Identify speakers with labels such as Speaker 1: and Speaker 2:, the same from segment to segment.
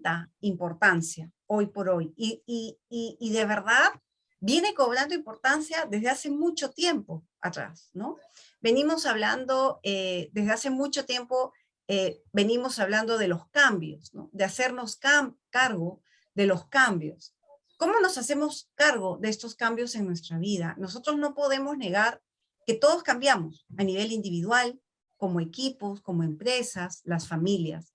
Speaker 1: tanta importancia hoy por hoy y de verdad viene cobrando importancia desde hace mucho tiempo atrás, ¿no? Venimos hablando desde hace mucho tiempo, venimos hablando de los cambios, ¿no? De hacernos cargo de los cambios. ¿Cómo nos hacemos cargo de estos cambios en nuestra vida? Nosotros no podemos negar que todos cambiamos a nivel individual, como equipos, como empresas, las familias.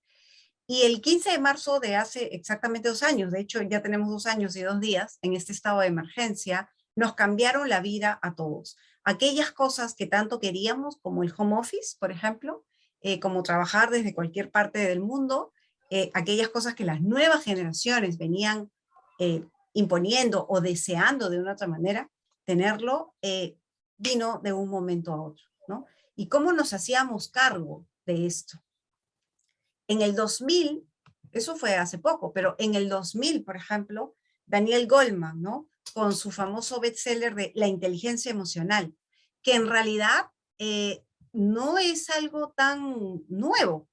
Speaker 1: Y el 15 de marzo de hace exactamente 2 años, de hecho ya tenemos 2 años y 2 días en este estado de emergencia, nos cambiaron la vida a todos. Aquellas cosas que tanto queríamos, como el home office, por ejemplo, como trabajar desde cualquier parte del mundo, aquellas cosas que las nuevas generaciones venían imponiendo o deseando de una otra manera, tenerlo, vino de un momento a otro, ¿no? ¿Y cómo nos hacíamos cargo de esto? En el 2000, eso fue hace poco, pero en el 2000, por ejemplo, Daniel Goleman, ¿no? Con su famoso bestseller de La inteligencia emocional, que en realidad no es algo tan nuevo,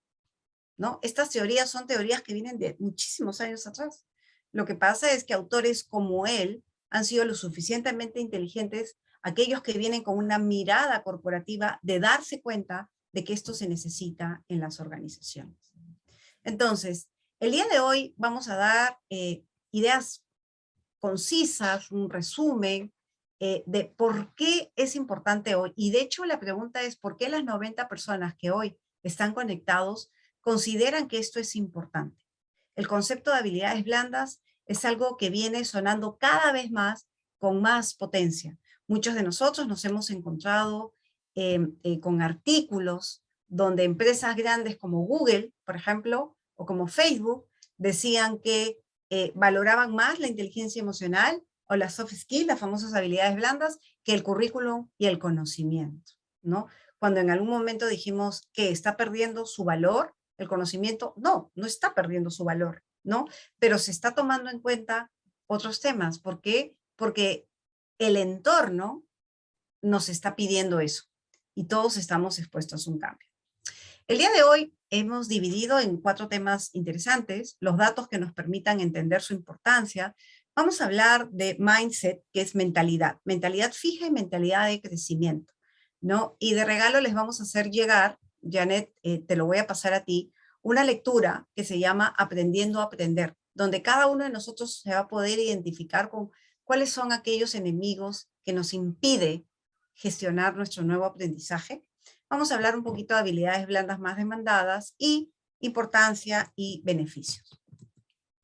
Speaker 1: ¿no? Estas teorías son teorías que vienen de muchísimos años atrás. Lo que pasa es que autores como él han sido lo suficientemente inteligentes, aquellos que vienen con una mirada corporativa de darse cuenta de que esto se necesita en las organizaciones. Entonces, el día de hoy vamos a dar ideas concisas, un resumen de por qué es importante hoy. Y de hecho la pregunta es, ¿por qué las 90 personas que hoy están conectados consideran que esto es importante? El concepto de habilidades blandas es algo que viene sonando cada vez más con más potencia. Muchos de nosotros nos hemos encontrado con artículos donde empresas grandes como Google, por ejemplo, o como Facebook, decían que valoraban más la inteligencia emocional o las soft skills, las famosas habilidades blandas, que el currículum y el conocimiento, ¿no? Cuando en algún momento dijimos que está perdiendo su valor, el conocimiento, no, no está perdiendo su valor, ¿no? Pero se está tomando en cuenta otros temas. ¿Por qué? Porque el entorno nos está pidiendo eso y todos estamos expuestos a un cambio. El día de hoy hemos dividido en 4 temas interesantes, los datos que nos permitan entender su importancia. Vamos a hablar de mindset, que es mentalidad fija y mentalidad de crecimiento, ¿no? Y de regalo les vamos a hacer llegar, Janet, te lo voy a pasar a ti, una lectura que se llama Aprendiendo a Aprender, donde cada uno de nosotros se va a poder identificar con cuáles son aquellos enemigos que nos impide gestionar nuestro nuevo aprendizaje. Vamos a hablar un poquito de habilidades blandas más demandadas y importancia y beneficios,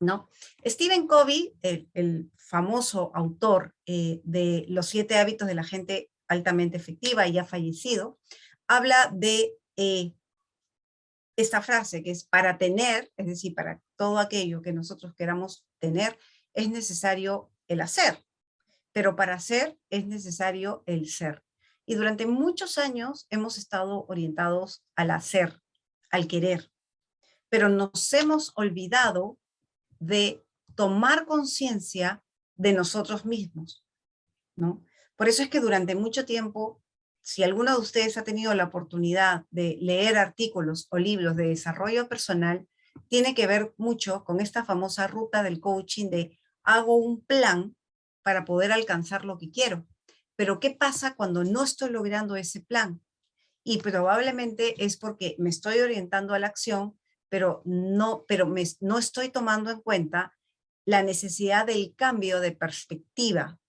Speaker 1: ¿no? Stephen Covey, el famoso autor de Los 7 hábitos de la gente altamente efectiva y ya fallecido, habla de esta frase que es para tener, es decir, para todo aquello que nosotros queramos tener, es necesario el hacer, pero para hacer es necesario el ser. Y durante muchos años hemos estado orientados al hacer, al querer, pero nos hemos olvidado de tomar conciencia de nosotros mismos, ¿no? Por eso es que durante mucho tiempo, si alguno de ustedes ha tenido la oportunidad de leer artículos o libros de desarrollo personal, tiene que ver mucho con esta famosa ruta del coaching de hago un plan para poder alcanzar lo que quiero. Pero ¿qué pasa cuando no estoy logrando ese plan? Y probablemente es porque me estoy orientando a la acción, pero no estoy tomando en cuenta la necesidad del cambio de perspectiva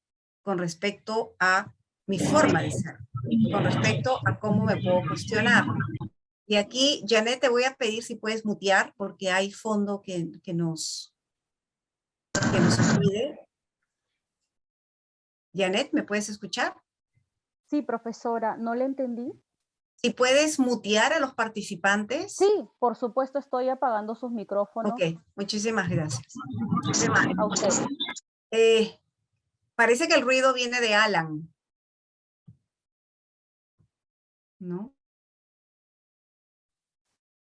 Speaker 1: con respecto a mi forma de ser, con respecto a cómo me puedo cuestionar. Y aquí, Janet, te voy a pedir si puedes mutear porque hay fondo que nos impide. Janet, ¿me puedes escuchar?
Speaker 2: Sí, profesora, no le entendí.
Speaker 1: Si puedes mutear a los participantes.
Speaker 2: Sí, por supuesto, estoy apagando sus micrófonos.
Speaker 1: Ok, muchísimas gracias.
Speaker 2: A usted.
Speaker 1: Parece que el ruido viene de Alan, ¿no?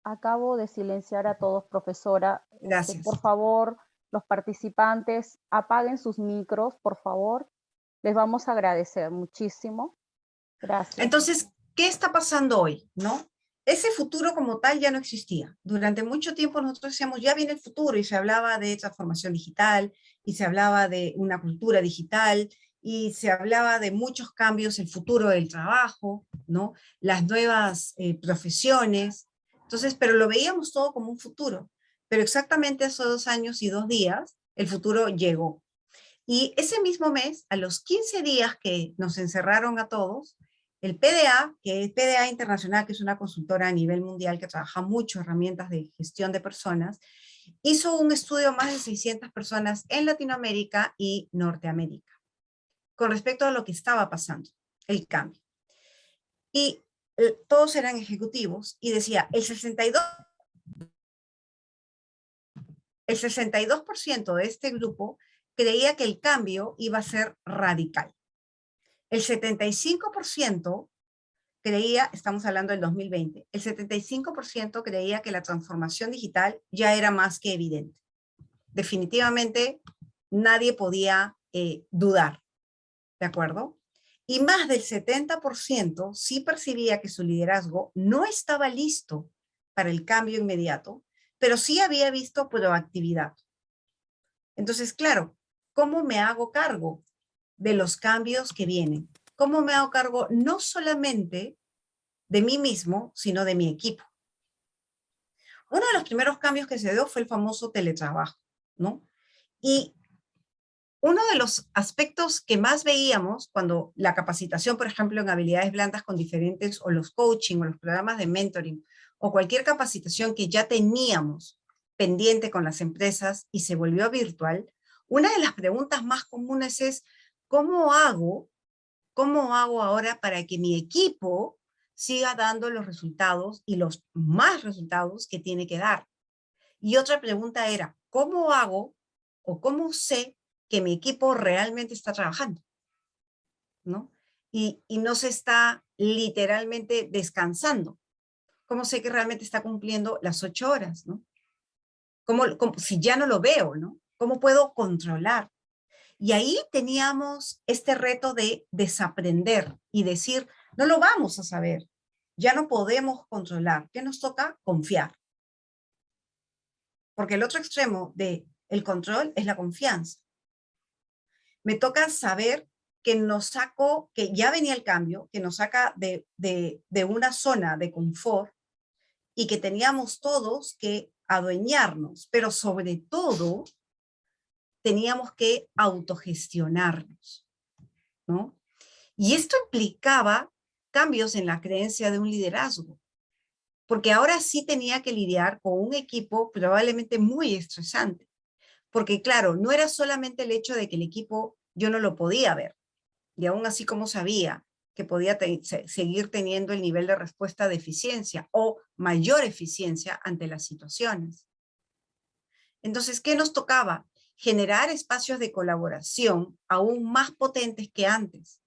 Speaker 2: Acabo de silenciar a todos, profesora.
Speaker 1: Gracias.
Speaker 2: Por favor, los participantes, apaguen sus micros, por favor. Les vamos a agradecer muchísimo. Gracias.
Speaker 1: Entonces, ¿qué está pasando hoy, no? ese futuro como tal ya no existía. Durante mucho tiempo nosotros decíamos, ya viene el futuro, y se hablaba de transformación digital, y se hablaba de una cultura digital, y se hablaba de muchos cambios, el futuro del trabajo, ¿no? Las nuevas profesiones. Entonces, pero lo veíamos todo como un futuro. Pero exactamente hace 2 años y 2 días, el futuro llegó. Y ese mismo mes, a los 15 días que nos encerraron a todos, el PDA, que es PDA Internacional, que es una consultora a nivel mundial que trabaja mucho herramientas de gestión de personas, hizo un estudio a más de 600 personas en Latinoamérica y Norteamérica con respecto a lo que estaba pasando, el cambio. Y todos eran ejecutivos y decía, el 62% de este grupo creía que el cambio iba a ser radical. El 75% creía, estamos hablando del 2020, el 75% creía que la transformación digital ya era más que evidente. Definitivamente nadie podía dudar, ¿de acuerdo? Y más del 70% sí percibía que su liderazgo no estaba listo para el cambio inmediato, pero sí había visto proactividad. Entonces, claro, ¿cómo me hago cargo de los cambios que vienen? ¿Cómo me hago cargo no solamente de mí mismo, sino de mi equipo? Uno de los primeros cambios que se dio fue el famoso teletrabajo, ¿no? Y uno de los aspectos que más veíamos cuando la capacitación, por ejemplo, en habilidades blandas con diferentes, o los coaching, o los programas de mentoring, o cualquier capacitación que ya teníamos pendiente con las empresas y se volvió virtual, una de las preguntas más comunes es, ¿cómo hago ahora para que mi equipo siga dando los resultados y los más resultados que tiene que dar? Y otra pregunta era, ¿cómo hago o cómo sé que mi equipo realmente está trabajando? ¿No? Y no se está literalmente descansando. ¿Cómo sé que realmente está cumpliendo las 8 horas? ¿No? Si ya no lo veo, ¿no? ¿Cómo puedo controlar? Y ahí teníamos este reto de desaprender y decir, no lo vamos a saber, ya no podemos controlar. ¿Qué nos toca? Confiar. Porque el otro extremo del control es la confianza. Me toca saber que nos saco, que ya venía el cambio, que nos saca de una zona de confort y que teníamos todos que adueñarnos, pero sobre todo teníamos que autogestionarnos, ¿no? Y esto implicaba cambios en la creencia de un liderazgo, porque ahora sí tenía que lidiar con un equipo probablemente muy estresante, porque claro, no era solamente el hecho de que el equipo yo no lo podía ver, y aún así como sabía que podía seguir teniendo el nivel de respuesta de eficiencia o mayor eficiencia ante las situaciones. Entonces, ¿qué nos tocaba? Generar espacios de colaboración aún más potentes que antes.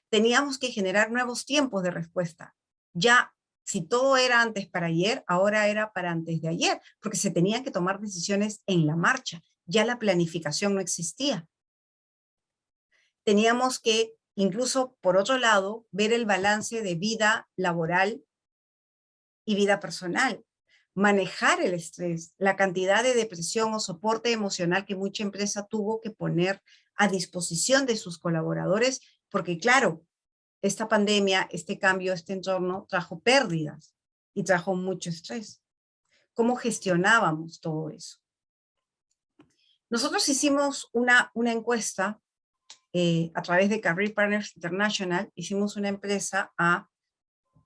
Speaker 1: Teníamos que generar nuevos tiempos de respuesta. Ya, si todo era antes para ayer, ahora era para antes de ayer, porque se tenían que tomar decisiones en la marcha. Ya la planificación no existía. Teníamos que, incluso por otro lado, ver el balance de vida laboral y vida personal. Manejar el estrés, la cantidad de depresión o soporte emocional que mucha empresa tuvo que poner a disposición de sus colaboradores, porque claro, esta pandemia, este cambio, este entorno trajo pérdidas y trajo mucho estrés. ¿Cómo gestionábamos todo eso? Nosotros hicimos una encuesta a través de Career Partners International, hicimos una empresa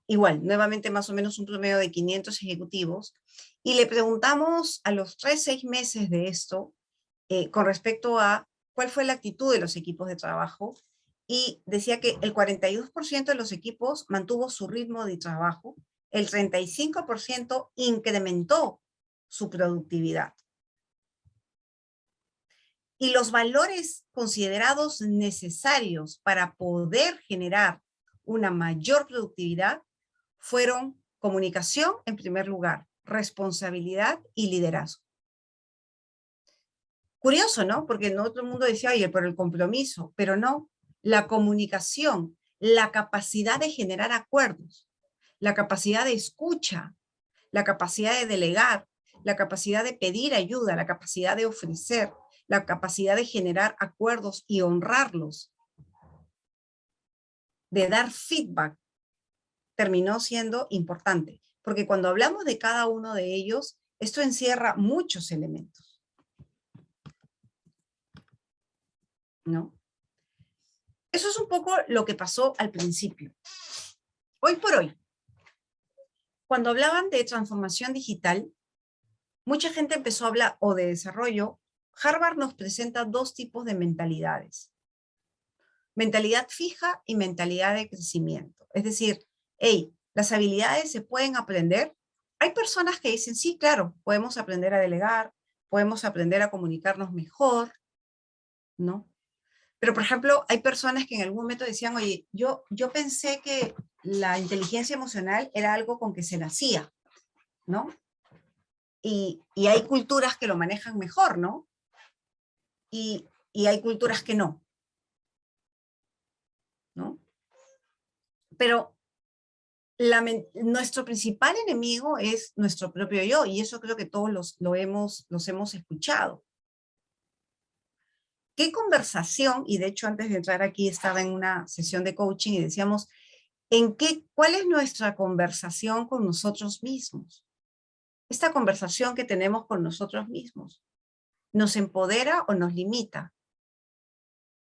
Speaker 1: igual, nuevamente más o menos un promedio de 500 ejecutivos, y le preguntamos a los 6 meses de esto, con respecto a cuál fue la actitud de los equipos de trabajo, y decía que el 42% de los equipos mantuvo su ritmo de trabajo, el 35% incrementó su productividad. Y los valores considerados necesarios para poder generar una mayor productividad fueron comunicación en primer lugar, responsabilidad y liderazgo. Curioso, ¿no? Porque no todo el mundo decía, oye, por el compromiso, pero no, la comunicación, la capacidad de generar acuerdos, la capacidad de escucha, la capacidad de delegar, la capacidad de pedir ayuda, la capacidad de ofrecer, la capacidad de generar acuerdos y honrarlos, de dar feedback, terminó siendo importante. Porque cuando hablamos de cada uno de ellos, esto encierra muchos elementos, ¿no? Eso es un poco lo que pasó al principio. Hoy por hoy, cuando hablaban de transformación digital, mucha gente empezó a hablar, o de desarrollo. Harvard nos presenta dos tipos de mentalidades. Mentalidad fija y mentalidad de crecimiento. Es decir, hey, las habilidades se pueden aprender. Hay personas que dicen, sí, claro, podemos aprender a delegar, podemos aprender a comunicarnos mejor, ¿no? Pero, por ejemplo, hay personas que en algún momento decían, oye, yo pensé que la inteligencia emocional era algo con que se nacía, ¿no? Y hay culturas que lo manejan mejor, ¿no? Y hay culturas que no, ¿no? Pero nuestro principal enemigo es nuestro propio yo, y eso creo que todos los hemos escuchado. ¿Qué conversación? Y de hecho antes de entrar aquí estaba en una sesión de coaching y decíamos, ¿cuál es nuestra conversación con nosotros mismos? Esta conversación que tenemos con nosotros mismos, ¿nos empodera o nos limita?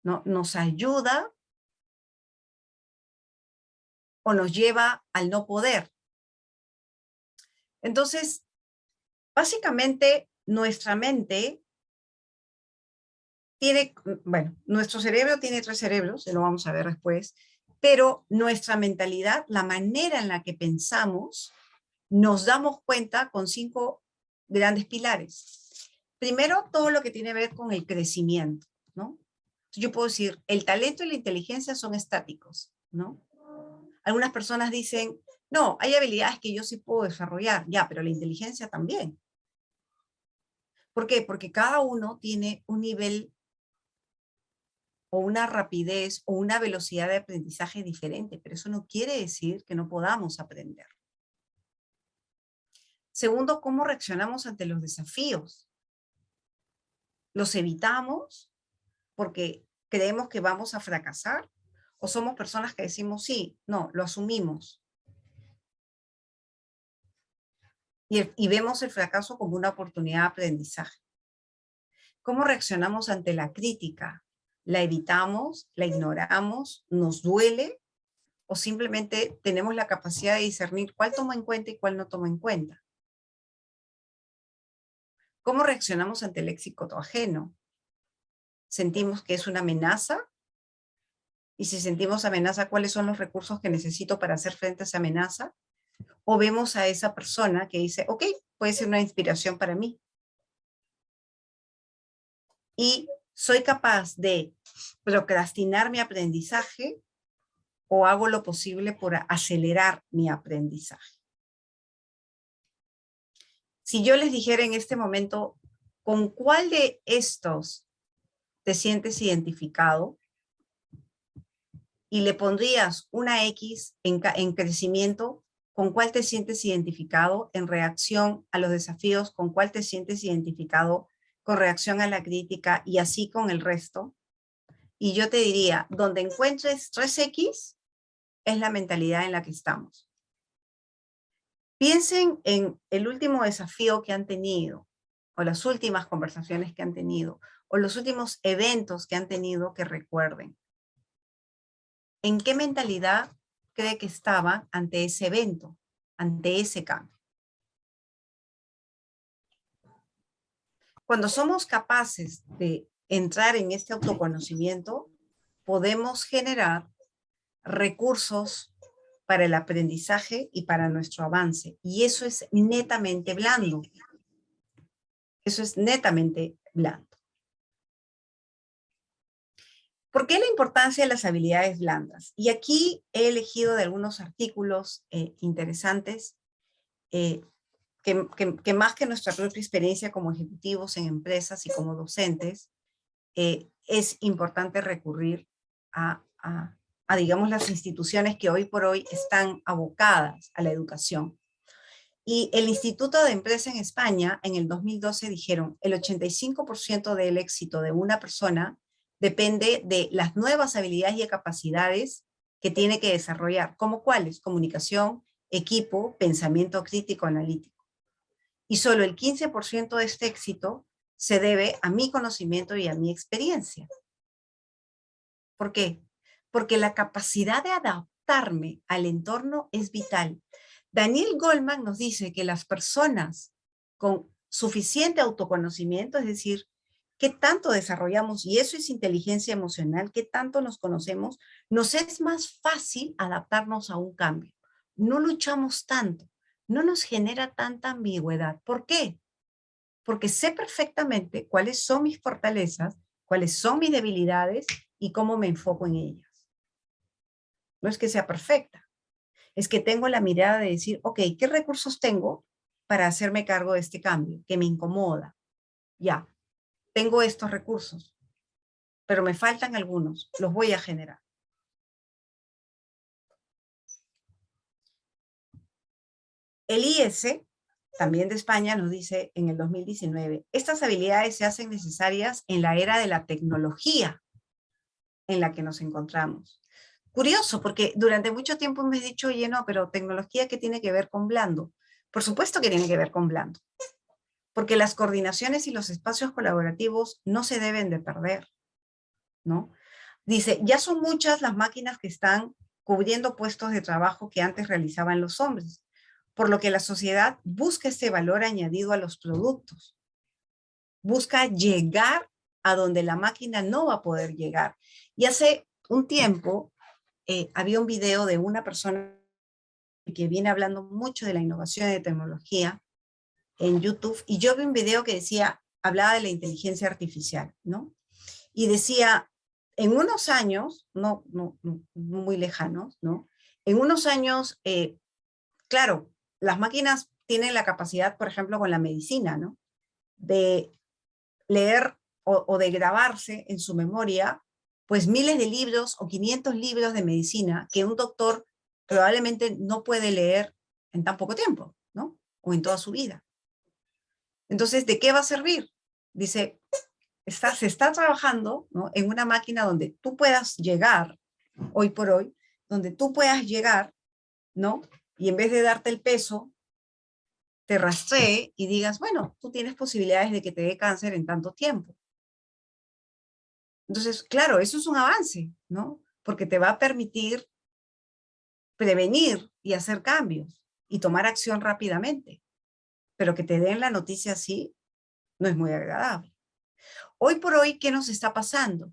Speaker 1: ¿No? ¿Nos ayuda o nos lleva al no poder? Entonces, básicamente, nuestra mente tiene, bueno, nuestro cerebro tiene 3 cerebros, lo vamos a ver después, pero nuestra mentalidad, la manera en la que pensamos, nos damos cuenta con 5 grandes pilares. Primero, todo lo que tiene que ver con el crecimiento, ¿no? Yo puedo decir, el talento y la inteligencia son estáticos, ¿no? Algunas personas dicen, no, hay habilidades que yo sí puedo desarrollar, ya, pero la inteligencia también. ¿Por qué? Porque cada uno tiene un nivel o una rapidez o una velocidad de aprendizaje diferente, pero eso no quiere decir que no podamos aprender. Segundo, ¿cómo reaccionamos ante los desafíos? ¿Los evitamos porque creemos que vamos a fracasar? ¿O somos personas que decimos, sí, no, lo asumimos? Y vemos el fracaso como una oportunidad de aprendizaje. ¿Cómo reaccionamos ante la crítica? ¿La evitamos? ¿La ignoramos? ¿Nos duele? ¿O simplemente tenemos la capacidad de discernir cuál toma en cuenta y cuál no toma en cuenta? ¿Cómo reaccionamos ante el éxito ajeno? ¿Sentimos que es una amenaza? Y si sentimos amenaza, ¿cuáles son los recursos que necesito para hacer frente a esa amenaza? ¿O vemos a esa persona que dice, ok, puede ser una inspiración para mí? Y soy capaz de procrastinar mi aprendizaje o hago lo posible por acelerar mi aprendizaje. Si yo les dijera en este momento, ¿con cuál de estos te sientes identificado? Y le pondrías una X en crecimiento, ¿con cuál te sientes identificado? En reacción a los desafíos, ¿con cuál te sientes identificado? Con reacción a la crítica y así con el resto. Y yo te diría, donde encuentres 3X, es la mentalidad en la que estamos. Piensen en el último desafío que han tenido, o las últimas conversaciones que han tenido, o los últimos eventos que han tenido que recuerden. ¿En qué mentalidad cree que estaban ante ese evento, ante ese cambio? Cuando somos capaces de entrar en este autoconocimiento, podemos generar recursos para el aprendizaje y para nuestro avance. Y eso es netamente blando. Eso es netamente blando. ¿Por qué la importancia de las habilidades blandas? Y aquí he elegido de algunos artículos interesantes que más que nuestra propia experiencia como ejecutivos en empresas y como docentes, es importante recurrir a a, digamos, las instituciones que hoy por hoy están abocadas a la educación. Y el Instituto de Empresa en España, en el 2012, dijeron, el 85% del éxito de una persona depende de las nuevas habilidades y capacidades que tiene que desarrollar, como cuáles: comunicación, equipo, pensamiento crítico, analítico. Y solo el 15% de este éxito se debe a mi conocimiento y a mi experiencia. ¿Por qué? Porque la capacidad de adaptarme al entorno es vital. Daniel Goleman nos dice que las personas con suficiente autoconocimiento, es decir, qué tanto desarrollamos, y eso es inteligencia emocional, qué tanto nos conocemos, nos es más fácil adaptarnos a un cambio. No luchamos tanto, no nos genera tanta ambigüedad. ¿Por qué? Porque sé perfectamente cuáles son mis fortalezas, cuáles son mis debilidades y cómo me enfoco en ellas. No es que sea perfecta, es que tengo la mirada de decir, ok, ¿qué recursos tengo para hacerme cargo de este cambio que me incomoda? Ya, tengo estos recursos, pero me faltan algunos, los voy a generar. El IS, también de España, nos dice en el 2019, estas habilidades se hacen necesarias en la era de la tecnología en la que nos encontramos. Curioso, porque durante mucho tiempo me he dicho, oye, no, pero tecnología, ¿qué tiene que ver con blando? Por supuesto que tiene que ver con blando, porque las coordinaciones y los espacios colaborativos no se deben de perder, ¿no? Dice, ya son muchas las máquinas que están cubriendo puestos de trabajo que antes realizaban los hombres, por lo que la sociedad busca este valor añadido a los productos. Busca llegar a donde la máquina no va a poder llegar. Y hace un tiempo había un video de una persona que viene hablando mucho de la innovación y de tecnología en YouTube, y yo vi un video que decía, hablaba de la inteligencia artificial, ¿no? Y decía, en unos años, no muy lejanos, ¿no? En unos años, claro, las máquinas tienen la capacidad, por ejemplo, con la medicina, ¿no? De leer o de grabarse en su memoria, pues miles de libros o 500 libros de medicina que un doctor probablemente no puede leer en tan poco tiempo, ¿no? O en toda su vida. Entonces, ¿de qué va a servir? Dice, se está trabajando, ¿no?, en una máquina donde tú puedas llegar, hoy por hoy, donde tú puedas llegar, ¿no? Y en vez de darte el peso, te rastree y digas, bueno, tú tienes posibilidades de que te dé cáncer en tanto tiempo. Entonces, claro, eso es un avance, ¿no? Porque te va a permitir prevenir y hacer cambios y tomar acción rápidamente. Pero que te den la noticia así no es muy agradable. Hoy por hoy, ¿qué nos está pasando?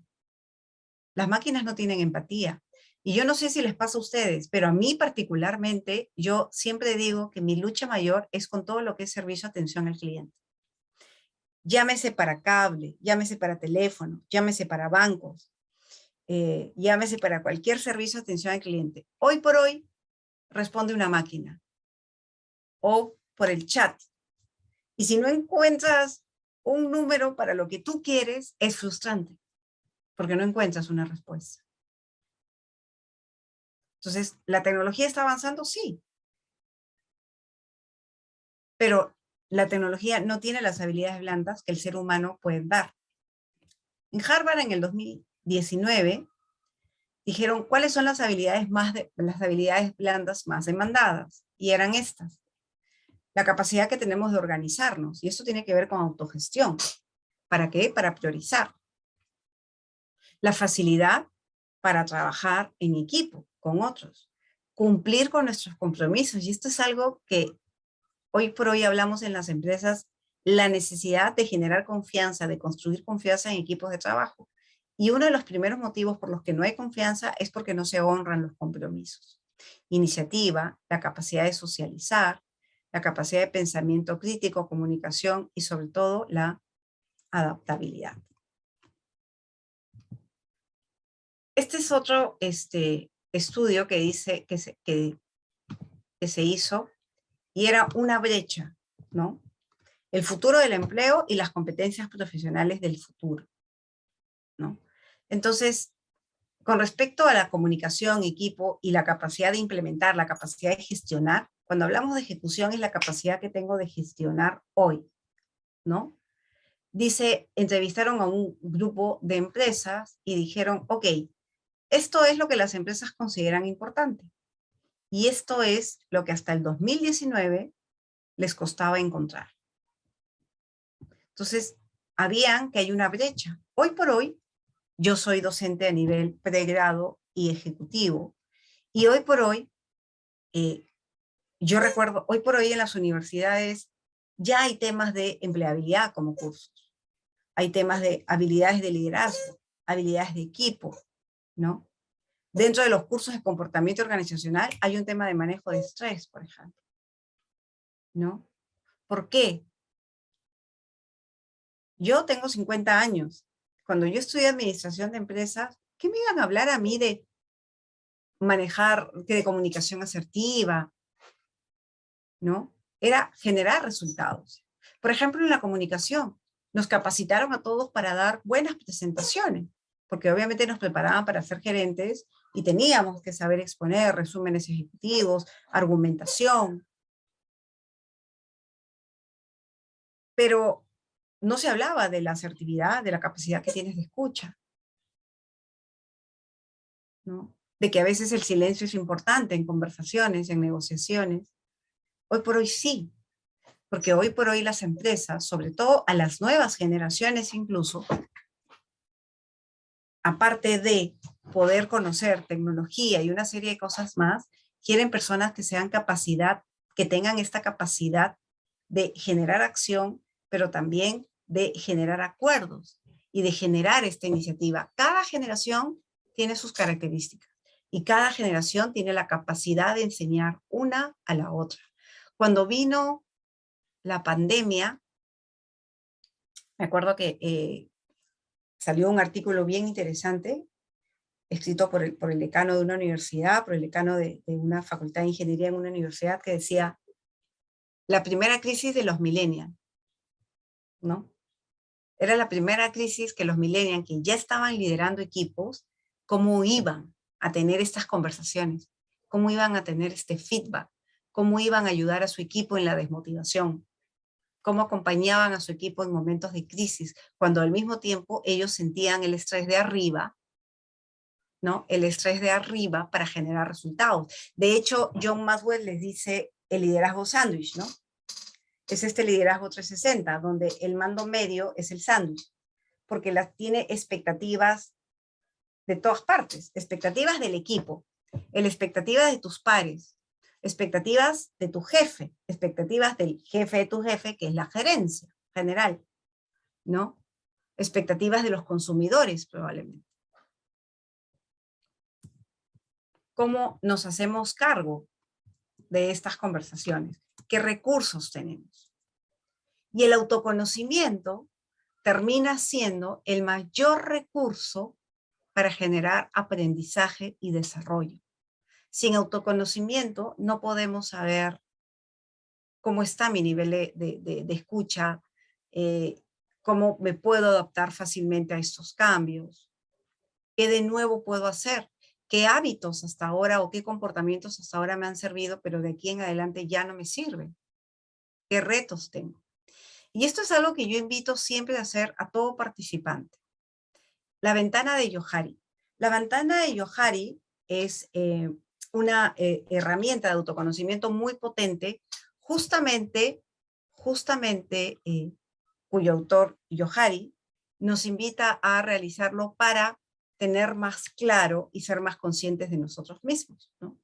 Speaker 1: Las máquinas no tienen empatía. Y yo no sé si les pasa a ustedes, pero a mí particularmente, yo siempre digo que mi lucha mayor es con todo lo que es servicio de atención al cliente. Llámese para cable, llámese para teléfono, llámese para bancos, llámese para cualquier servicio de atención al cliente. Hoy por hoy responde una máquina o por el chat. Y si no encuentras un número para lo que tú quieres, es frustrante porque no encuentras una respuesta. Entonces, ¿la tecnología está avanzando? Sí. Pero la tecnología no tiene las habilidades blandas que el ser humano puede dar. En Harvard, en el 2019, dijeron cuáles son las habilidades blandas más demandadas. Y eran estas. La capacidad que tenemos de organizarnos. Y esto tiene que ver con autogestión. ¿Para qué? Para priorizar. La facilidad para trabajar en equipo con otros. Cumplir con nuestros compromisos. Y esto es algo que hoy por hoy hablamos en las empresas, la necesidad de generar confianza, de construir confianza en equipos de trabajo. Y uno de los primeros motivos por los que no hay confianza es porque no se honran los compromisos. Iniciativa, la capacidad de socializar, la capacidad de pensamiento crítico, comunicación y sobre todo la adaptabilidad. Este es otro estudio que dice que se hizo y era una brecha, ¿no? El futuro del empleo y las competencias profesionales del futuro, ¿no? Entonces, Con respecto a la comunicación, equipo y la capacidad de implementar, la capacidad de gestionar, cuando hablamos de ejecución es la capacidad que tengo de gestionar hoy, ¿no? Dice, entrevistaron a un grupo de empresas y dijeron, ok, esto es lo que las empresas consideran importante. Y esto es lo que hasta el 2019 les costaba encontrar. Entonces, habían que hay una brecha. Hoy por hoy, yo soy docente a nivel pregrado y ejecutivo. Y hoy por hoy, yo recuerdo, hoy por hoy en las universidades ya hay temas de empleabilidad como cursos. Hay temas de habilidades de liderazgo, habilidades de equipo, ¿no? Dentro de los cursos de comportamiento organizacional hay un tema de manejo de estrés, por ejemplo, ¿no? ¿Por qué? Yo tengo 50 años. Cuando yo estudié administración de empresas, ¿qué me iban a hablar a mí de manejar, de comunicación asertiva? ¿No? Era generar resultados. Por ejemplo, en la comunicación, nos capacitaron a todos para dar buenas presentaciones, porque obviamente nos preparaban para ser gerentes y teníamos que saber exponer resúmenes ejecutivos, argumentación. Pero no se hablaba de la asertividad, de la capacidad que tienes de escucha, ¿no? De que a veces el silencio es importante en conversaciones, en negociaciones. Hoy por hoy sí, porque hoy por hoy las empresas, sobre todo a las nuevas generaciones incluso, aparte de poder conocer tecnología y una serie de cosas más, quieren personas que sean capacidad, que tengan esta capacidad de generar acción, pero también de generar acuerdos y de generar esta iniciativa. Cada generación tiene sus características y cada generación tiene la capacidad de enseñar una a la otra. Cuando vino la pandemia, me acuerdo que salió un artículo bien interesante, escrito por el decano de una universidad, por el decano de una facultad de ingeniería en una universidad, que decía, la primera crisis de los millennials, ¿no? Era la primera crisis que los millennials, que ya estaban liderando equipos, cómo iban a tener estas conversaciones, cómo iban a tener este feedback, cómo iban a ayudar a su equipo en la desmotivación, cómo acompañaban a su equipo en momentos de crisis, cuando al mismo tiempo ellos sentían el estrés de arriba, ¿no? El estrés de arriba para generar resultados. De hecho, John Maxwell les dice el liderazgo sándwich, ¿no? Es este liderazgo 360, donde el mando medio es el sándwich, porque tiene expectativas de todas partes, expectativas del equipo, expectativas de tus pares, expectativas de tu jefe, expectativas del jefe de tu jefe, que es la gerencia general, ¿no? Expectativas de los consumidores, probablemente. ¿Cómo nos hacemos cargo de estas conversaciones? ¿Qué recursos tenemos? Y el autoconocimiento termina siendo el mayor recurso para generar aprendizaje y desarrollo. Sin autoconocimiento no podemos saber cómo está mi nivel de escucha, cómo me puedo adaptar fácilmente a estos cambios, qué de nuevo puedo hacer, qué hábitos hasta ahora o qué comportamientos hasta ahora me han servido, pero de aquí en adelante ya no me sirven, qué retos tengo. Y esto es algo que yo invito siempre a hacer a todo participante. La ventana de Johari. La ventana de Johari es una herramienta de autoconocimiento muy potente, justamente cuyo autor, Johari, nos invita a realizarlo para tener más claro y ser más conscientes de nosotros mismos, ¿no?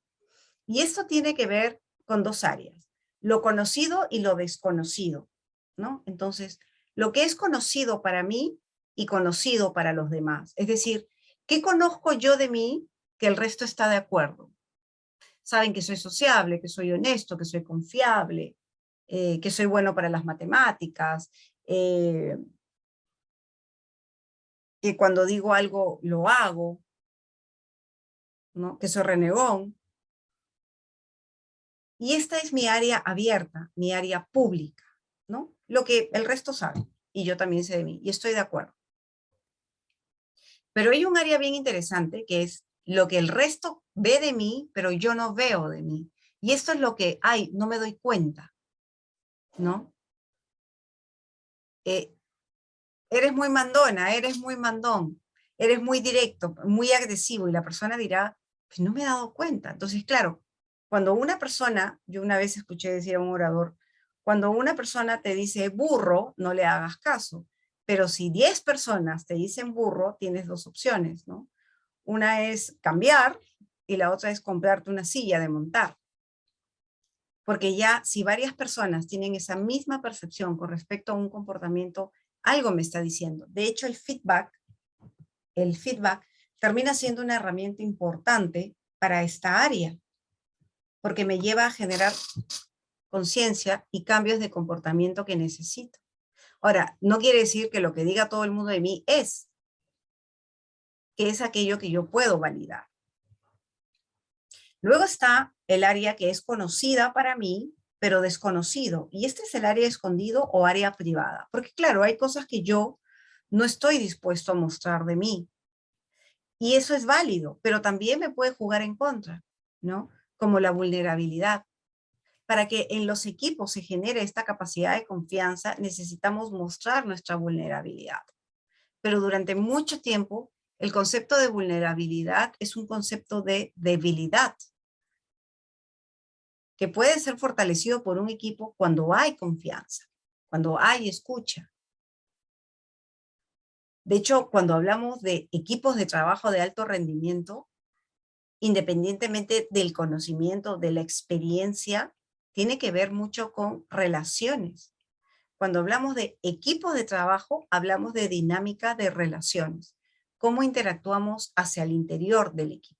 Speaker 1: Y esto tiene que ver con dos áreas, lo conocido y lo desconocido, ¿no? Entonces, lo que es conocido para mí y conocido para los demás. Es decir, ¿qué conozco yo de mí que el resto está de acuerdo? Saben que soy sociable, que soy honesto, que soy confiable, que soy bueno para las matemáticas, que cuando digo algo lo hago, ¿no? Que soy renegón. Y esta es mi área abierta, mi área pública, ¿no? Lo que el resto sabe, y yo también sé de mí, y estoy de acuerdo. Pero hay un área bien interesante que es lo que el resto ve de mí, pero yo no veo de mí. Y esto es lo que, ay, no me doy cuenta, ¿no? Eh, Eres muy mandona, eres muy mandón, eres muy directo, muy agresivo, y la persona dirá, pues no me he dado cuenta. Entonces, claro, cuando una persona, yo una vez escuché decir a un orador, cuando una persona te dice burro, no le hagas caso, pero si 10 personas te dicen burro, tienes dos opciones, ¿no? Una es cambiar y la otra es comprarte una silla de montar. Porque ya si varias personas tienen esa misma percepción con respecto a un comportamiento, algo me está diciendo. De hecho, el feedback termina siendo una herramienta importante para esta área, porque me lleva a generar conciencia y cambios de comportamiento que necesito. Ahora, no quiere decir que lo que diga todo el mundo de mí que es aquello que yo puedo validar. Luego está el área que es conocida para mí, pero desconocido. Y este es el área escondido o área privada. Porque claro, hay cosas que yo no estoy dispuesto a mostrar de mí. Y eso es válido, pero también me puede jugar en contra, ¿no? Como la vulnerabilidad. Para que en los equipos se genere esta capacidad de confianza, necesitamos mostrar nuestra vulnerabilidad. Pero durante mucho tiempo, el concepto de vulnerabilidad es un concepto de debilidad, que puede ser fortalecido por un equipo cuando hay confianza, cuando hay escucha. De hecho, cuando hablamos de equipos de trabajo de alto rendimiento, independientemente del conocimiento, de la experiencia, tiene que ver mucho con relaciones. Cuando hablamos de equipos de trabajo, hablamos de dinámica de relaciones, cómo interactuamos hacia el interior del equipo.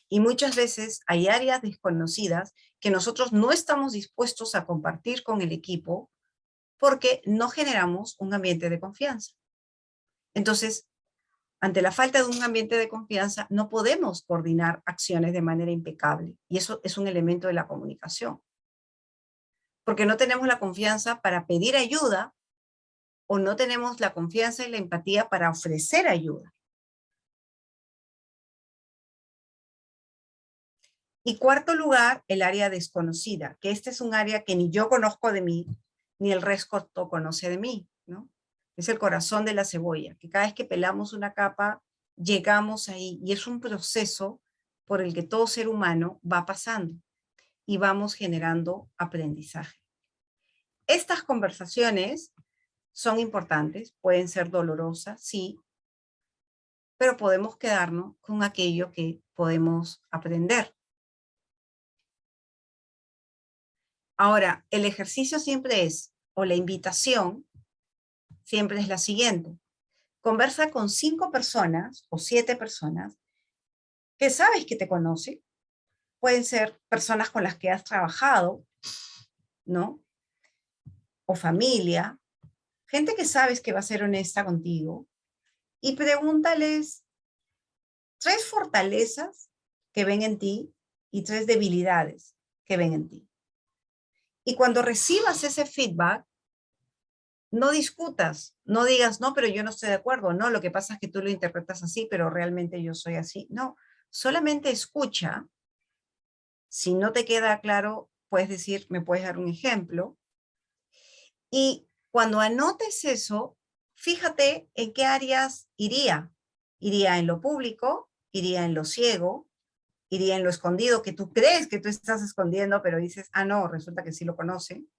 Speaker 1: Y muchas veces hay áreas desconocidas que nosotros no estamos dispuestos a compartir con el equipo porque no generamos un ambiente de confianza. Entonces, ante la falta de un ambiente de confianza, no podemos coordinar acciones de manera impecable. Y eso es un elemento de la comunicación. Porque no tenemos la confianza para pedir ayuda o no tenemos la confianza y la empatía para ofrecer ayuda. Y cuarto lugar, el área desconocida, que este es un área que ni yo conozco de mí, ni el resto conoce de mí, ¿no? Es el corazón de la cebolla, que cada vez que pelamos una capa, llegamos ahí, y es un proceso por el que todo ser humano va pasando y vamos generando aprendizaje. Estas conversaciones son importantes, pueden ser dolorosas, sí, pero podemos quedarnos con aquello que podemos aprender. Ahora, el ejercicio siempre es, o la invitación, siempre es la siguiente. Conversa con 5 personas o 7 personas que sabes que te conocen. Pueden ser personas con las que has trabajado, ¿no? O familia, gente que sabes que va a ser honesta contigo. Y pregúntales 3 fortalezas que ven en ti y 3 debilidades que ven en ti. Y cuando recibas ese feedback, no discutas, no digas, no, pero yo no estoy de acuerdo, no, lo que pasa es que tú lo interpretas así, pero realmente yo soy así. No, solamente escucha. Si no te queda claro, puedes decir, me puedes dar un ejemplo. Y cuando anotes eso, fíjate en qué áreas iría. Iría en lo público, iría en lo ciego, iría en lo escondido, que tú crees que tú estás escondiendo, pero dices, ah, no, resulta que sí lo conocen,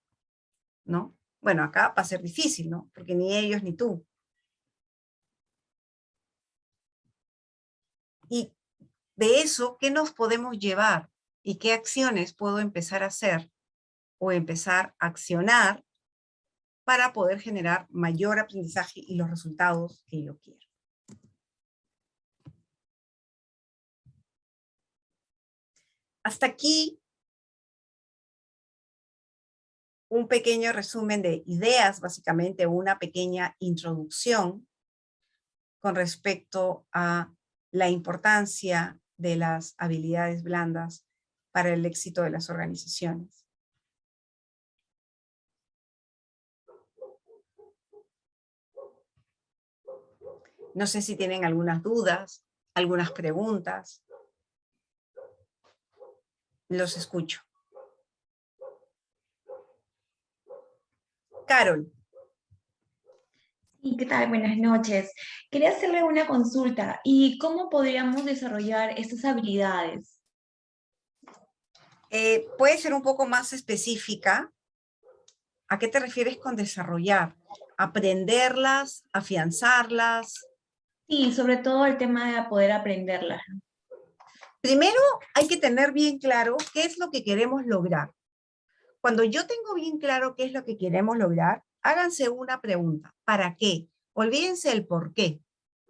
Speaker 1: ¿no? Bueno, acá va a ser difícil, ¿no? Porque ni ellos ni tú. Y de eso, ¿qué nos podemos llevar? ¿Y qué acciones puedo empezar a hacer o empezar a accionar para poder generar mayor aprendizaje y los resultados que yo quiero? Hasta aquí un pequeño resumen de ideas, básicamente una pequeña introducción con respecto a la importancia de las habilidades blandas para el éxito de las organizaciones. No sé si tienen algunas dudas, algunas preguntas. Los escucho. Carol.
Speaker 3: Sí, ¿qué tal? Buenas noches. Quería hacerle una consulta. ¿Y cómo podríamos desarrollar estas habilidades?
Speaker 1: Puede ser un poco más específica. ¿A qué te refieres con desarrollar? ¿Aprenderlas? ¿Afianzarlas?
Speaker 3: Sí, sobre todo el tema de poder aprenderlas.
Speaker 1: Primero hay que tener bien claro qué es lo que queremos lograr. Cuando yo tengo bien claro qué es lo que queremos lograr, háganse una pregunta. ¿Para qué? Olvídense el por qué.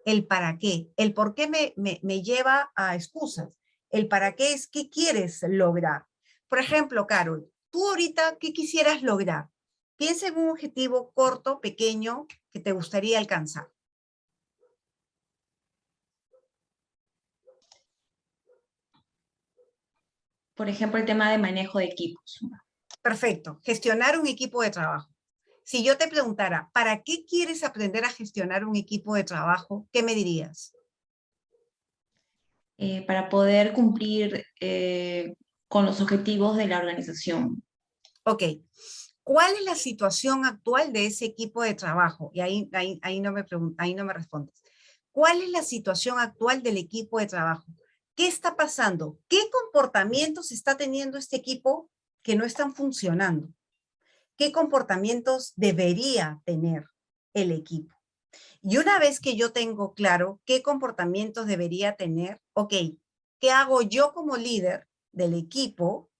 Speaker 1: El para qué. El por qué me lleva a excusas. El para qué es qué quieres lograr. Por ejemplo, Carol, tú ahorita, ¿qué quisieras lograr? Piensa en un objetivo corto, pequeño, que te gustaría alcanzar.
Speaker 3: Por ejemplo, el tema de manejo de equipos.
Speaker 1: Perfecto. Gestionar un equipo de trabajo. Si yo te preguntara, ¿para qué quieres aprender a gestionar un equipo de trabajo? ¿Qué me dirías?
Speaker 3: Para poder cumplir con los objetivos de la organización.
Speaker 1: Ok. ¿Cuál es la situación actual de ese equipo de trabajo? Y ahí no me ahí no me respondes. ¿Cuál es la situación actual del equipo de trabajo? ¿Qué está pasando? ¿Qué comportamientos está teniendo este equipo que no están funcionando? ¿Qué comportamientos debería tener el equipo? Y una vez que yo tengo claro qué comportamientos debería tener, ok, ¿qué hago yo como líder del equipo?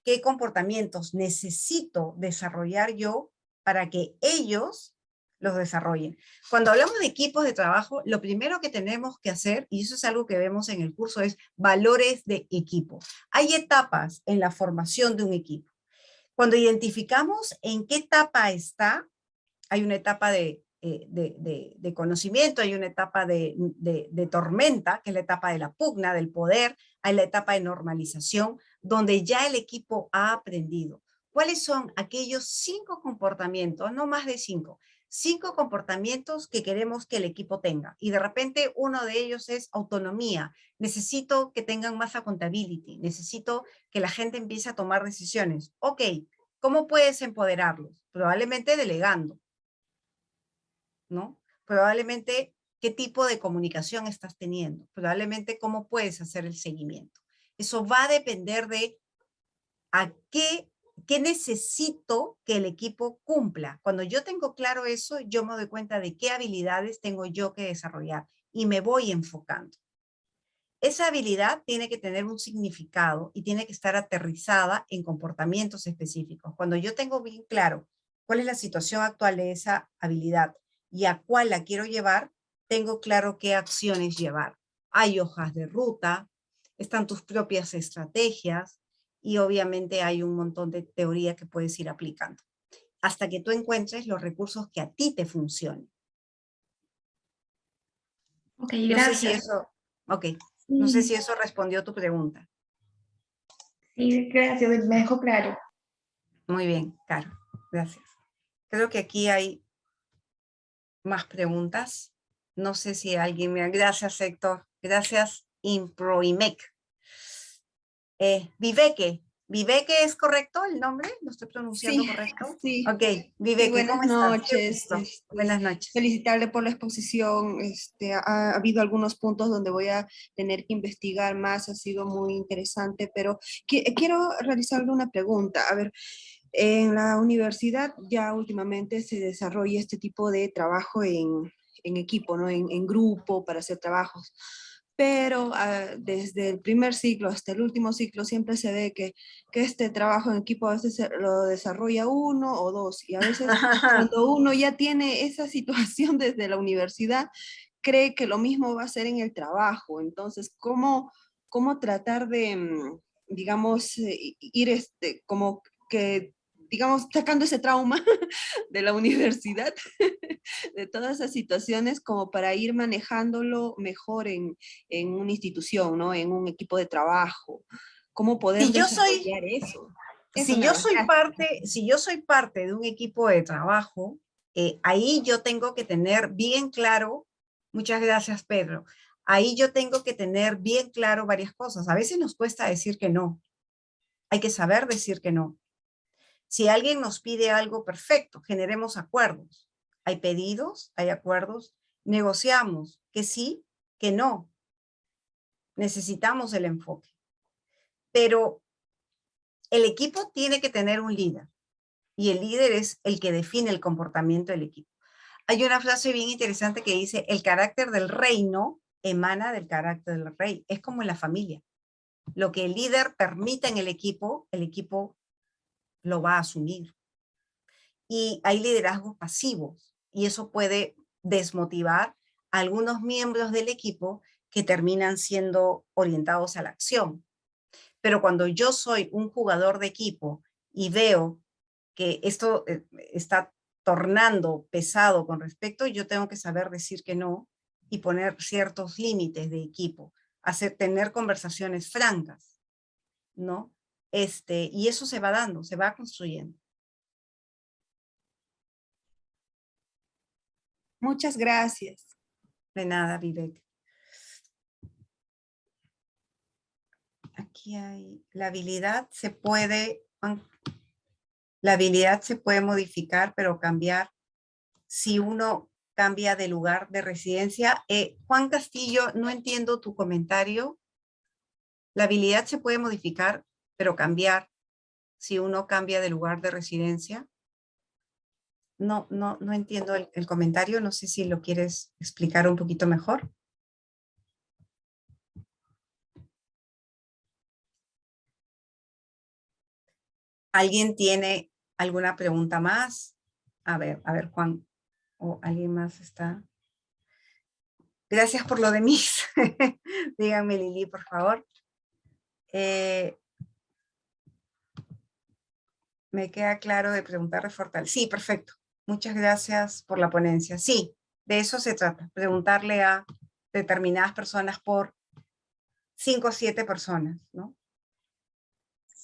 Speaker 1: ¿Qué comportamientos necesito desarrollar yo para que ellos los desarrollen? Cuando hablamos de equipos de trabajo, lo primero que tenemos que hacer, y eso es algo que vemos en el curso, es valores de equipo. Hay etapas en la formación de un equipo. Cuando identificamos en qué etapa está, hay una etapa de conocimiento, hay una etapa de tormenta, que es la etapa de la pugna, del poder, hay la etapa de normalización, donde ya el equipo ha aprendido. ¿Cuáles son aquellos 5 comportamientos, no más de 5, 5 comportamientos que queremos que el equipo tenga? Y de repente uno de ellos es autonomía. Necesito que tengan más accountability, necesito que la gente empiece a tomar decisiones. Ok, ¿cómo puedes empoderarlos? Probablemente delegando, ¿no? Probablemente qué tipo de comunicación estás teniendo, probablemente cómo puedes hacer el seguimiento. Eso va a depender de a qué necesito que el equipo cumpla. Cuando yo tengo claro eso, yo me doy cuenta de qué habilidades tengo yo que desarrollar y me voy enfocando. Esa habilidad tiene que tener un significado y tiene que estar aterrizada en comportamientos específicos. Cuando yo tengo bien claro cuál es la situación actual de esa habilidad y a cuál la quiero llevar, tengo claro qué acciones llevar. Hay hojas de ruta, están tus propias estrategias y obviamente hay un montón de teoría que puedes ir aplicando hasta que tú encuentres los recursos que a ti te funcionen.
Speaker 3: Ok,
Speaker 1: No sé si
Speaker 3: gracias.
Speaker 1: eso, ok, no sé si
Speaker 3: Sí,
Speaker 1: eso respondió tu pregunta.
Speaker 3: sí, gracias, me dejó claro.
Speaker 1: Muy bien, Caro, gracias. Creo que aquí hay más preguntas. No sé si alguien me... Gracias, Héctor. Gracias, Improimec. Viveke. ¿Viveke es correcto el nombre? ¿Lo estoy pronunciando
Speaker 4: Sí,
Speaker 1: correcto?
Speaker 4: sí,
Speaker 1: Ok,
Speaker 4: sí,
Speaker 1: Viveke,
Speaker 4: buenas
Speaker 1: ¿cómo estás? Qué
Speaker 4: noches.
Speaker 1: gusto. Buenas noches.
Speaker 4: Felicitarle por la exposición. Ha habido algunos puntos donde voy a tener que investigar más, ha sido muy interesante, pero quiero realizarle una pregunta. A ver, en la universidad ya últimamente se desarrolla este tipo de trabajo en equipo, ¿no? En grupo para hacer trabajos. Pero desde el primer ciclo hasta el último ciclo siempre se ve que este trabajo en equipo a veces lo desarrolla uno o dos y a veces cuando uno ya tiene esa situación desde la universidad, cree que lo mismo va a ser en el trabajo. Entonces, ¿cómo tratar de, digamos, ir como que, digamos, sacando ese trauma de la universidad, de todas esas situaciones, como para ir manejándolo mejor en una institución, ¿no? En un equipo de trabajo? ¿Cómo poder
Speaker 1: Si yo soy,
Speaker 4: desarrollar eso? Eso
Speaker 1: si
Speaker 4: nada
Speaker 1: yo
Speaker 4: más.
Speaker 1: soy
Speaker 4: Gracias.
Speaker 1: parte, si yo soy parte de un equipo de trabajo, ahí yo tengo que tener bien claro Muchas gracias, Pedro. Ahí yo tengo que tener bien claro varias cosas. A veces nos cuesta decir que no. Hay que saber decir que no. Si alguien nos pide algo, perfecto, generemos acuerdos. Hay pedidos, hay acuerdos, negociamos que sí, que no. Necesitamos el enfoque. Pero el equipo tiene que tener un líder y el líder es el que define el comportamiento del equipo. Hay una frase bien interesante que dice, el carácter del reino emana del carácter del rey. Es como en la familia. Lo que el líder permita en el equipo lo va a asumir. Y hay liderazgos pasivos y eso puede desmotivar a algunos miembros del equipo que terminan siendo orientados a la acción. Pero cuando yo soy un jugador de equipo y veo que esto está tornando pesado con respecto, yo tengo que saber decir que no y poner ciertos límites de equipo, tener conversaciones francas, ¿no? Y eso se va dando, se va construyendo.
Speaker 4: Muchas gracias.
Speaker 1: De nada, Vivek. Aquí hay, la habilidad se puede modificar, pero cambiar si uno cambia de lugar de residencia. Juan Castillo, no entiendo tu comentario. La habilidad se puede modificar, pero cambiar si uno cambia de lugar de residencia. No entiendo el comentario. No sé si lo quieres explicar un poquito mejor. ¿Alguien tiene alguna pregunta más? A ver, Juan, o alguien más está. Gracias por lo de Miss. Díganme, Lili, por favor. Me queda claro de preguntar, reforzar. Sí, perfecto. Muchas gracias por la ponencia. Sí, de eso se trata. Preguntarle a determinadas personas por 5 o 7 personas, ¿no?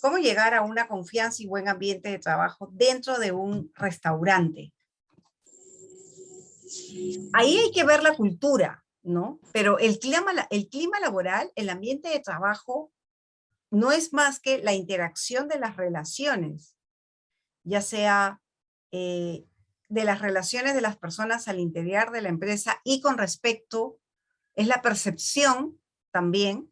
Speaker 1: ¿Cómo llegar a una confianza y buen ambiente de trabajo dentro de un restaurante? Ahí hay que ver la cultura, ¿no? Pero el clima laboral, el ambiente de trabajo, no es más que la interacción de las relaciones, ya sea de las relaciones de las personas al interior de la empresa y con respecto, es la percepción también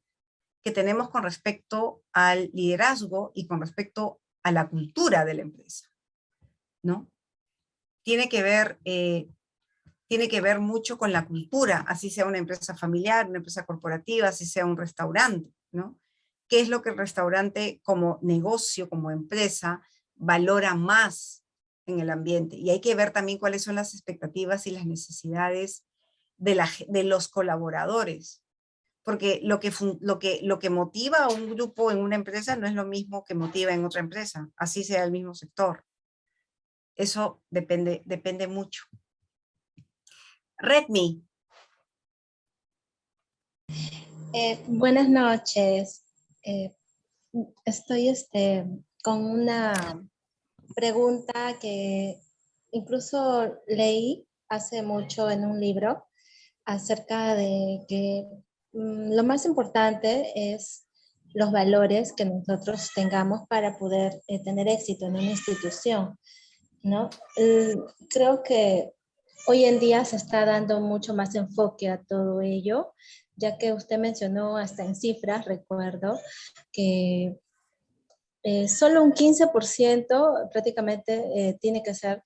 Speaker 1: que tenemos con respecto al liderazgo y con respecto a la cultura de la empresa, ¿no? Tiene que ver mucho con la cultura, así sea una empresa familiar, una empresa corporativa, así sea un restaurante, ¿no? ¿Qué es lo que el restaurante como negocio, como empresa, valora más en el ambiente? Y hay que ver también cuáles son las expectativas y las necesidades de los colaboradores. Porque lo que motiva a un grupo en una empresa no es lo mismo que motiva en otra empresa, así sea el mismo sector. Eso depende mucho. Redmi.
Speaker 5: Buenas noches. Estoy con una pregunta que incluso leí hace mucho en un libro acerca de que lo más importante es los valores que nosotros tengamos para poder tener éxito en una institución, ¿no? Creo que hoy en día se está dando mucho más enfoque a todo ello, ya que usted mencionó hasta en cifras, recuerdo, que solo un 15% prácticamente tiene que ser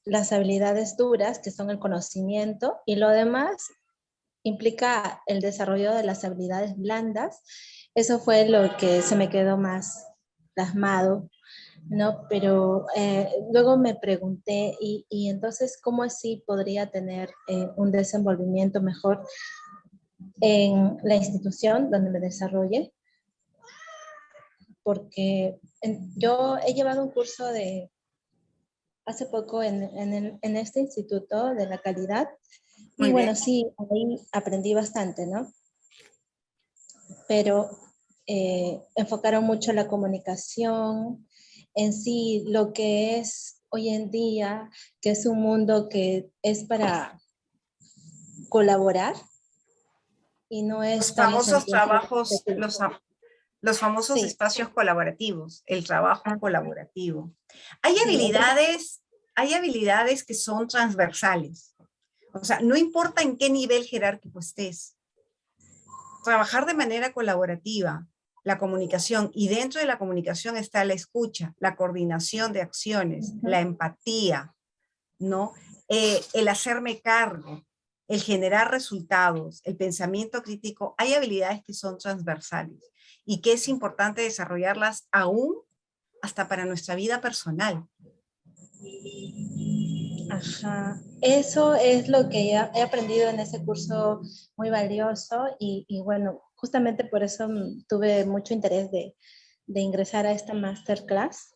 Speaker 5: las habilidades duras, que son el conocimiento, y lo demás implica el desarrollo de las habilidades blandas. Eso fue lo que se me quedó más plasmado, ¿no? Pero luego me pregunté, y entonces, ¿cómo así podría tener un desenvolvimiento mejor en la institución donde me desarrolle? Porque yo he llevado un curso hace poco en este instituto de la calidad, y
Speaker 1: Muy bien.
Speaker 5: bueno, sí, ahí aprendí bastante, ¿no? Pero enfocaron mucho la comunicación, en sí lo que es hoy en día, que es un mundo que es para colaborar y no
Speaker 1: Los
Speaker 5: estamos en
Speaker 1: famosos
Speaker 5: tiempos de
Speaker 1: trabajos,
Speaker 5: competir.
Speaker 1: los famosos
Speaker 5: Sí,
Speaker 1: espacios colaborativos, el trabajo
Speaker 5: ah,
Speaker 1: colaborativo. Hay
Speaker 5: sí,
Speaker 1: hay habilidades que son transversales. O sea, no importa en qué nivel jerárquico estés, trabajar de manera colaborativa, la comunicación, y dentro de la comunicación está la escucha, la coordinación de acciones,
Speaker 5: ujú.
Speaker 1: la empatía, ¿no? El hacerme cargo, el generar resultados, el pensamiento crítico. Hay habilidades que son transversales y que es importante desarrollarlas aún hasta para nuestra vida personal.
Speaker 5: Ajá, eso es lo que he aprendido en ese curso muy valioso y bueno, justamente por eso tuve mucho interés de ingresar a esta masterclass,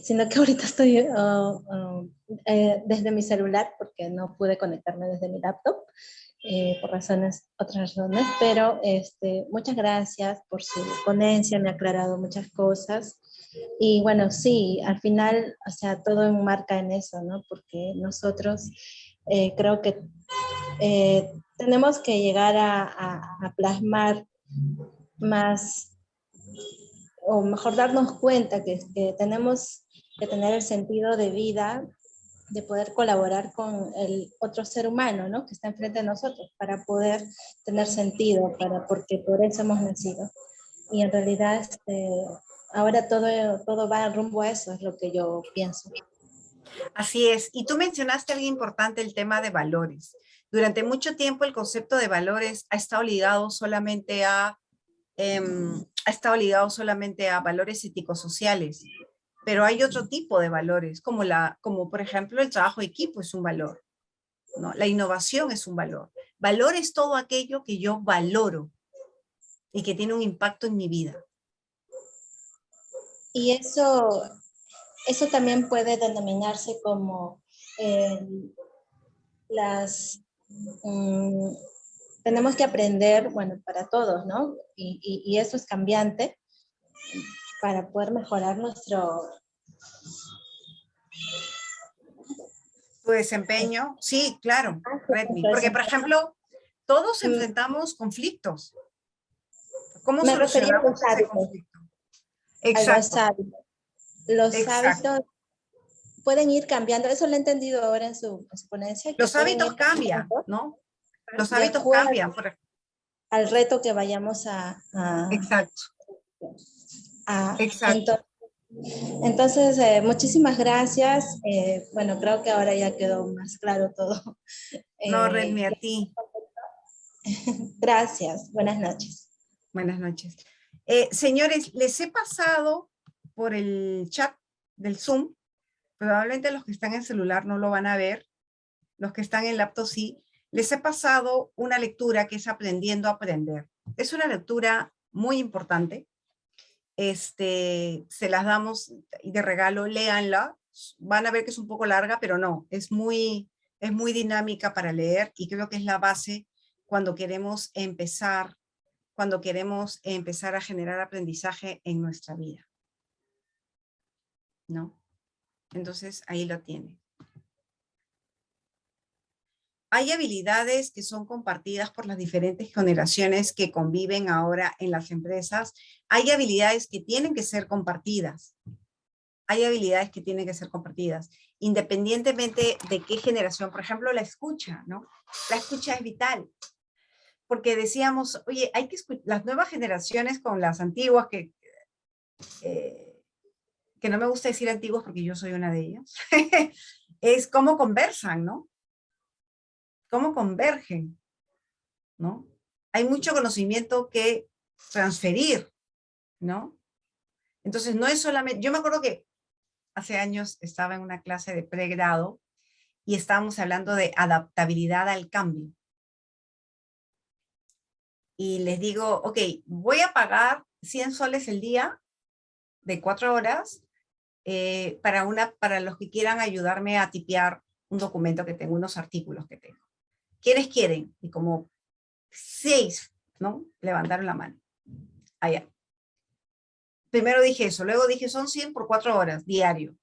Speaker 5: sino que ahorita estoy desde mi celular porque no pude conectarme desde mi laptop por otras razones, pero muchas gracias por su ponencia, me ha aclarado muchas cosas. Y bueno, sí, al final, o sea, todo enmarca en eso, ¿no? Porque nosotros creo que tenemos que llegar a plasmar más, o mejor darnos cuenta que tenemos que tener el sentido de vida, de poder colaborar con el otro ser humano, ¿no? Que está enfrente de nosotros, para poder tener sentido, porque por eso hemos nacido. Y en realidad, ahora todo va rumbo a eso, es lo que yo pienso.
Speaker 1: Así es. Y tú mencionaste algo importante, el tema de valores. Durante mucho tiempo el concepto de valores ha estado ligado solamente a valores éticos-sociales, pero hay otro tipo de valores, como por ejemplo el trabajo de equipo es un valor, ¿no? La innovación es un valor. Valor es todo aquello que yo valoro y que tiene un impacto en mi vida.
Speaker 5: Y eso también puede denominarse como eh, las... mm, tenemos que aprender, bueno, para todos, ¿no? Y eso es cambiante para poder mejorar
Speaker 1: Tu desempeño, sí, claro, Redmi.
Speaker 5: nuestro
Speaker 1: Porque, por
Speaker 5: desempeño.
Speaker 1: ejemplo, todos
Speaker 5: Mm,
Speaker 1: enfrentamos conflictos. ¿Cómo
Speaker 5: Me refería a
Speaker 1: solucionamos
Speaker 5: los
Speaker 1: ese
Speaker 5: hábitos,
Speaker 1: conflicto?
Speaker 5: a los
Speaker 1: Exacto,
Speaker 5: hábitos. Los
Speaker 1: exacto.
Speaker 5: hábitos pueden ir cambiando, eso lo he entendido ahora en su ponencia, que
Speaker 1: Los
Speaker 5: pueden
Speaker 1: hábitos
Speaker 5: ir
Speaker 1: cambian,
Speaker 5: cambiando
Speaker 1: ¿no? Los
Speaker 5: de
Speaker 1: hábitos
Speaker 5: acuerdo
Speaker 1: cambian.
Speaker 5: al reto que vayamos
Speaker 1: Exacto,
Speaker 5: a
Speaker 1: exacto.
Speaker 5: entonces, muchísimas gracias. Bueno, creo que ahora ya quedó más claro todo.
Speaker 1: No,
Speaker 5: Eh,
Speaker 1: Redmi, a ti.
Speaker 5: gracias. Buenas noches.
Speaker 1: Buenas noches. Señores, les he pasado por el chat del Zoom. Probablemente los que están en celular no lo van a ver. Los que están en laptop sí. Les he pasado una lectura que es Aprendiendo a Aprender. Es una lectura muy importante. Se las damos de regalo, léanla. Van a ver que es un poco larga, pero no, es muy dinámica para leer y creo que es la base cuando queremos empezar a generar aprendizaje en nuestra vida, ¿no? Entonces, ahí lo tiene. Hay habilidades que son compartidas por las diferentes generaciones que conviven ahora en las empresas. Hay habilidades que tienen que ser compartidas. Hay habilidades que tienen que ser compartidas, independientemente de qué generación. Por ejemplo, la escucha, ¿no? La escucha es vital. Porque decíamos, oye, hay que escuchar las nuevas generaciones con las antiguas que no me gusta decir antiguos porque yo soy una de ellas, es cómo conversan, ¿no? Cómo convergen, ¿no? Hay mucho conocimiento que transferir, ¿no? Entonces, no es solamente, yo me acuerdo que hace años estaba en una clase de pregrado y estábamos hablando de adaptabilidad al cambio. Y les digo, ok, voy a pagar 100 soles el día de 4 horas para los que quieran ayudarme a tipear un documento que tengo, unos artículos que tengo. ¿Quiénes quieren? Y como 6, ¿no? Levantaron la mano. Allá. Primero dije eso, luego dije son 100 por 4 horas, diario.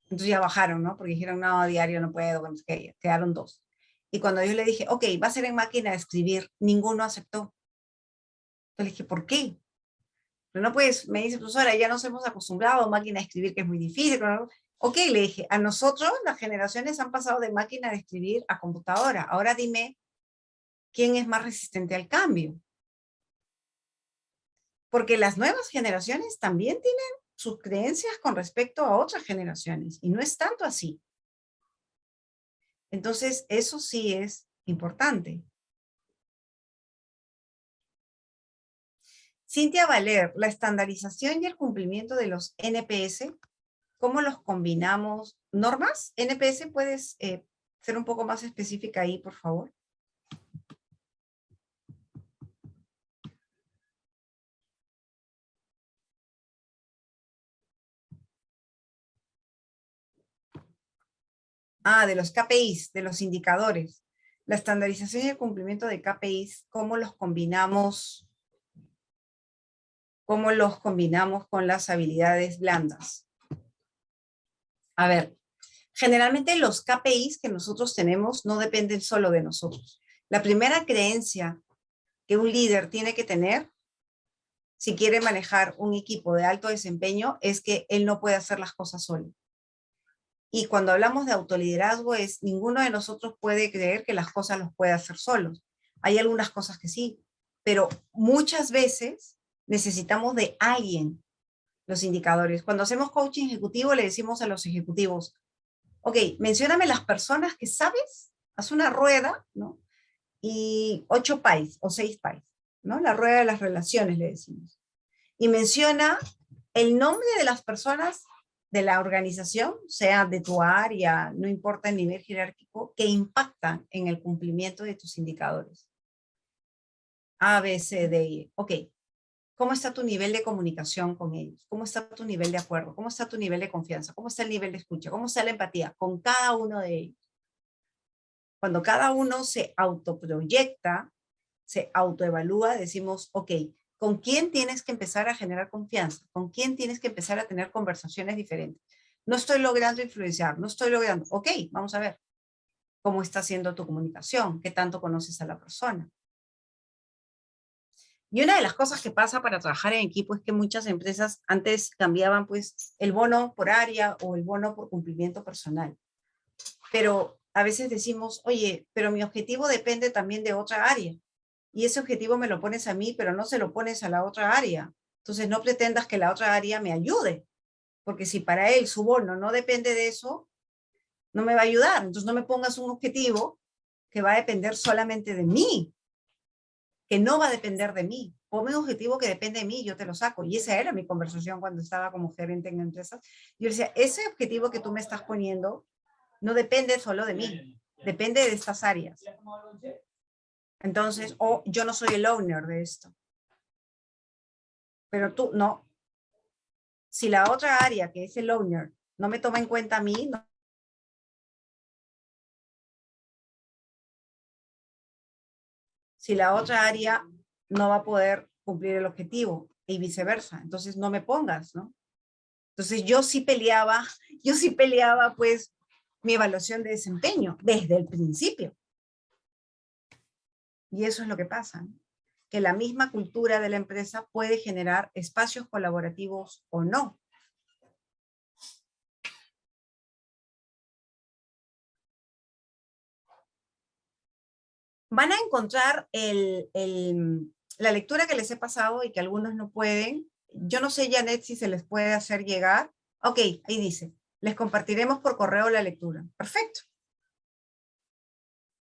Speaker 1: Entonces ya bajaron, ¿no? Porque dijeron, no, diario no puedo, quedaron 2. Y cuando yo le dije, ok, va a ser en máquina de escribir, ninguno aceptó. Entonces le dije, ¿por qué? Pero no puedes, me dice, profesora, ya nos hemos acostumbrado a máquina de escribir, que es muy difícil. ¿No? Ok, le dije, a nosotros las generaciones han pasado de máquina de escribir a computadora. Ahora dime, ¿quién es más resistente al cambio? Porque las nuevas generaciones también tienen sus creencias con respecto a otras generaciones, y no es tanto así. Entonces, eso sí es importante. Cintia Valer, la estandarización y el cumplimiento de los NPS, ¿cómo los combinamos? ¿Normas? ¿NPS? ¿Puedes ser un poco más específica ahí, por favor? Ah, de los KPIs, de los indicadores. La estandarización y el cumplimiento de KPIs, ¿cómo los combinamos? ¿Cómo los combinamos con las habilidades blandas? A ver, generalmente los KPIs que nosotros tenemos no dependen solo de nosotros. La primera creencia que un líder tiene que tener si quiere manejar un equipo de alto desempeño es que él no puede hacer las cosas solo. Y cuando hablamos de autoliderazgo es ninguno de nosotros puede creer que las cosas los puede hacer solos. Hay algunas cosas que sí, pero muchas veces necesitamos de alguien los indicadores. Cuando hacemos coaching ejecutivo le decimos a los ejecutivos, ok, mencióname las personas que sabes, haz una rueda, ¿no? Y 8 pies o 6 pies, ¿no? La rueda de las relaciones le decimos. Y menciona el nombre de las personas de la organización, sea de tu área, no importa el nivel jerárquico, que impactan en el cumplimiento de tus indicadores. A, B, C, D, E. Ok, ¿cómo está tu nivel de comunicación con ellos? ¿Cómo está tu nivel de acuerdo? ¿Cómo está tu nivel de confianza? ¿Cómo está el nivel de escucha? ¿Cómo está la empatía con cada uno de ellos? Cuando cada uno se autoproyecta, se autoevalúa, decimos, ok, ¿con quién tienes que empezar a generar confianza? ¿Con quién tienes que empezar a tener conversaciones diferentes? No estoy logrando influenciar, no estoy logrando. Ok, vamos a ver cómo está haciendo tu comunicación, qué tanto conoces a la persona. Y una de las cosas que pasa para trabajar en equipo es que muchas empresas antes cambiaban pues el bono por área o el bono por cumplimiento personal. Pero a veces decimos, oye, pero mi objetivo depende también de otra área. Y ese objetivo me lo pones a mí, pero no se lo pones a la otra área. Entonces no pretendas que la otra área me ayude. Porque si para él su bono no depende de eso, no me va a ayudar. Entonces no me pongas un objetivo que va a depender solamente de mí, que no va a depender de mí. Ponme un objetivo que depende de mí y yo te lo saco. Y esa era mi conversación cuando estaba como gerente en empresas. Yo decía, ese objetivo que tú me estás poniendo no depende solo de mí, depende de estas áreas. Entonces, o yo no soy el owner de esto. Pero tú, no. Si la otra área, que es el owner, no me toma en cuenta a mí, no. Si la otra área no va a poder cumplir el objetivo y viceversa, entonces no me pongas, ¿no? Entonces yo sí peleaba pues mi evaluación de desempeño desde el principio. Y eso es lo que pasa, ¿no? Que la misma cultura de la empresa puede generar espacios colaborativos o no. Van a encontrar la lectura que les he pasado y que algunos no pueden. Yo no sé, Janet, si se les puede hacer llegar. Ok, ahí dice, les compartiremos por correo la lectura. Perfecto.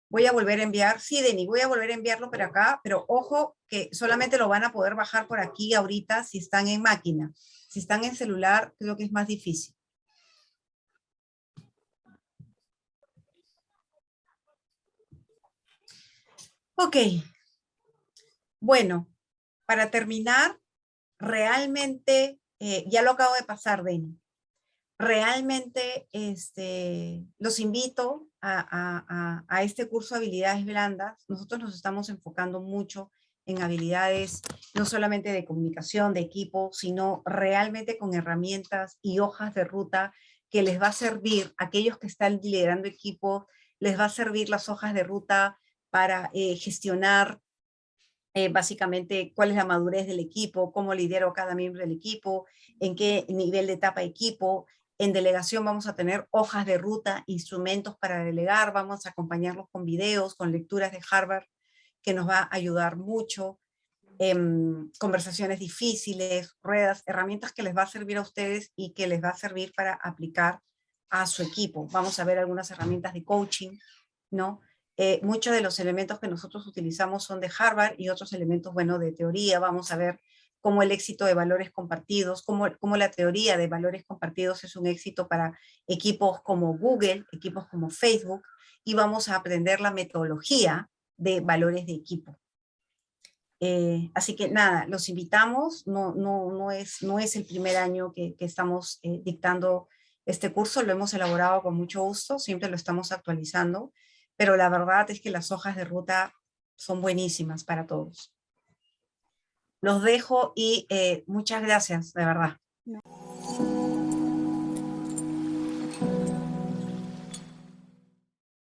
Speaker 1: Voy a volver a enviar, sí, Denny, voy a volver a enviarlo por acá, pero ojo que solamente lo van a poder bajar por aquí ahorita si están en máquina. Si están en celular, creo que es más difícil. Ok. Bueno, para terminar, realmente, ya lo acabo de pasar, Denny. Realmente los invito a este curso de habilidades blandas. Nosotros nos estamos enfocando mucho en habilidades no solamente de comunicación, de equipo, sino realmente con herramientas y hojas de ruta que les va a servir a aquellos que están liderando equipos les va a servir las hojas de ruta para gestionar básicamente cuál es la madurez del equipo, cómo lidero cada miembro del equipo, en qué nivel de etapa equipo. En delegación vamos a tener hojas de ruta, instrumentos para delegar, vamos a acompañarlos con videos, con lecturas de Harvard, que nos va a ayudar mucho. Conversaciones difíciles, ruedas, herramientas que les va a servir a ustedes y que les va a servir para aplicar a su equipo. Vamos a ver algunas herramientas de coaching, ¿no? Muchos de los elementos que nosotros utilizamos son de Harvard y otros elementos, bueno, de teoría. Vamos a ver cómo el éxito de valores compartidos, cómo la teoría de valores compartidos es un éxito para equipos como Google, equipos como Facebook, y vamos a aprender la metodología de valores de equipo. Así que nada, los invitamos, no es el primer año que estamos dictando este curso, lo hemos elaborado con mucho gusto, siempre lo estamos actualizando, pero la verdad es que las hojas de ruta son buenísimas para todos. Los dejo y muchas gracias, de verdad.